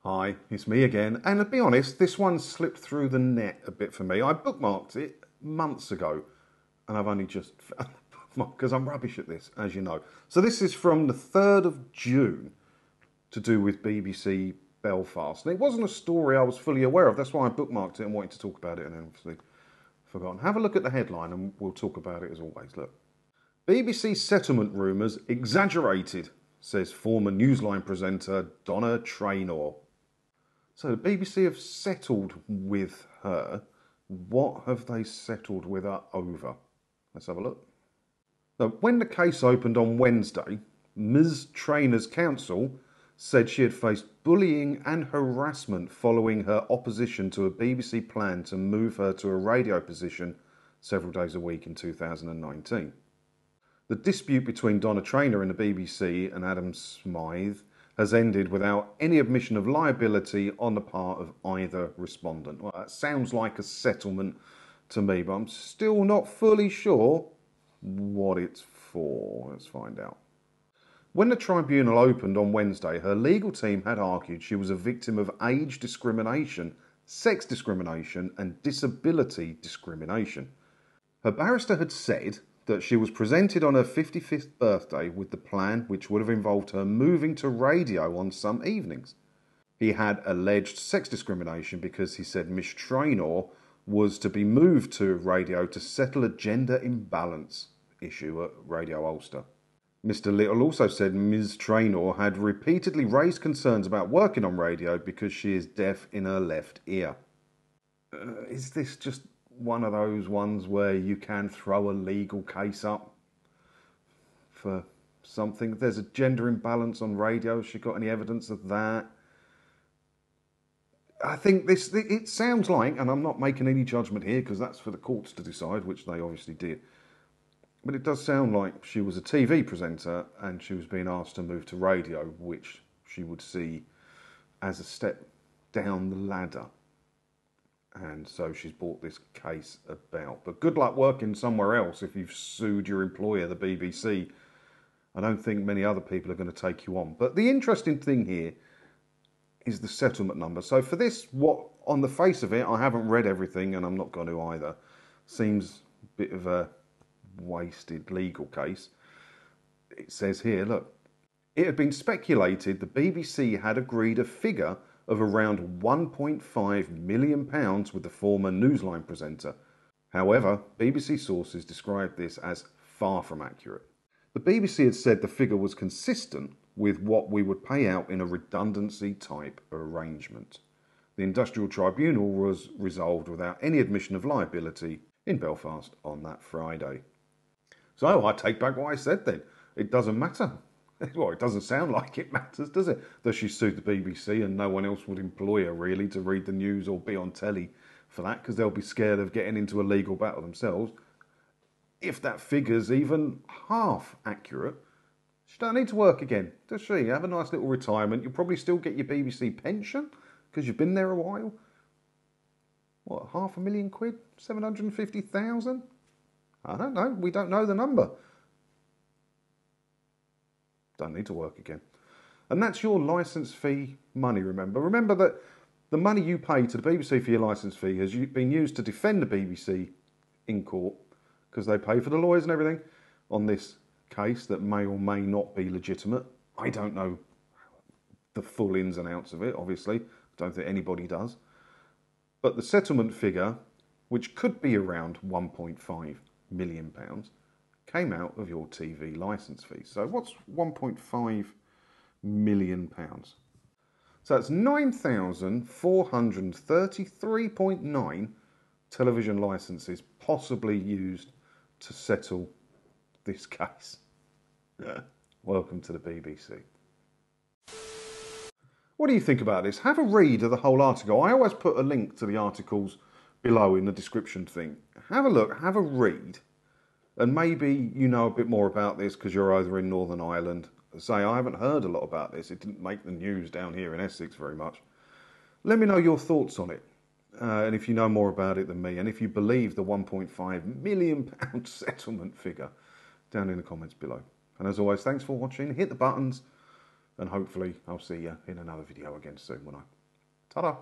Hi, it's me again, and to be honest, this one slipped through the net a bit for me. I bookmarked it months ago, and I've only just found the bookmark because I'm rubbish at this, as you know. So this is from the 3rd of June, to do with BBC Belfast. And it wasn't a story I was fully aware of, that's why I bookmarked it and wanted to talk about it, and then obviously forgotten. Have a look at the headline, and we'll talk about it as always. Look. BBC settlement rumours exaggerated, says former Newsline presenter Donna Traynor. So the BBC have settled with her. What have they settled with her over? Let's have a look. Now, when the case opened on Wednesday, Ms. Traynor's counsel said she had faced bullying and harassment following her opposition to a BBC plan to move her to a radio position several days a week in 2019. The dispute between Donna Traynor and the BBC and Adam Smythe has ended without any admission of liability on the part of either respondent. Well, that sounds like a settlement to me, but I'm still not fully sure what it's for. Let's find out. When the tribunal opened on Wednesday, her legal team had argued she was a victim of age discrimination, sex discrimination, and disability discrimination. Her barrister had said that she was presented on her 55th birthday with the plan which would have involved her moving to radio on some evenings. He had alleged sex discrimination because he said Miss Traynor was to be moved to radio to settle a gender imbalance issue at Radio Ulster. Mr. Little also said Ms. Traynor had repeatedly raised concerns about working on radio because she is deaf in her left ear. Is this just one of those ones where you can throw a legal case up for something? There's a gender imbalance on radio. Has she got any evidence of that? I think it sounds like, and I'm not making any judgment here because that's for the courts to decide, which they obviously did, but it does sound like she was a TV presenter and she was being asked to move to radio, which she would see as a step down the ladder. And so she's brought this case about. But good luck working somewhere else if you've sued your employer, the BBC. I don't think many other people are going to take you on. But the interesting thing here is the settlement number. So for this, what on the face of it, I haven't read everything and I'm not going to either. Seems a bit of a wasted legal case. It says here, look, it had been speculated the BBC had agreed a figure of around £1.5 million with the former Newsline presenter. However, BBC sources described this as far from accurate. The BBC had said the figure was consistent with what we would pay out in a redundancy type arrangement. The Industrial Tribunal was resolved without any admission of liability in Belfast on that Friday. So I take back what I said then. It doesn't matter. Well, it doesn't sound like it matters, does it? That she sued the BBC and no one else would employ her really to read the news or be on telly for that because they'll be scared of getting into a legal battle themselves. If that figure's even half accurate, she don't need to work again, does she? Have a nice little retirement. You'll probably still get your BBC pension because you've been there a while. What, £500,000? 750,000? I don't know. We don't know the number. Don't need to work again. And that's your licence fee money, remember. Remember that the money you pay to the BBC for your licence fee has been used to defend the BBC in court because they pay for the lawyers and everything on this case that may or may not be legitimate. I don't know the full ins and outs of it, obviously. I don't think anybody does. But the settlement figure, which could be around £1.5 million, came out of your TV licence fee. So what's £1.5 million? So that's 9,433.9 television licences possibly used to settle this case. Welcome to the BBC. What do you think about this? Have a read of the whole article. I always put a link to the articles below in the description thing. Have a look, have a read. And maybe you know a bit more about this because you're over in Northern Ireland. Say, I haven't heard a lot about this. It didn't make the news down here in Essex very much. Let me know your thoughts on it. And if you know more about it than me. And if you believe the £1.5 million settlement figure down in the comments below. And as always, thanks for watching. Hit the buttons. and hopefully I'll see you in another video again soon, won't I? Ta-da!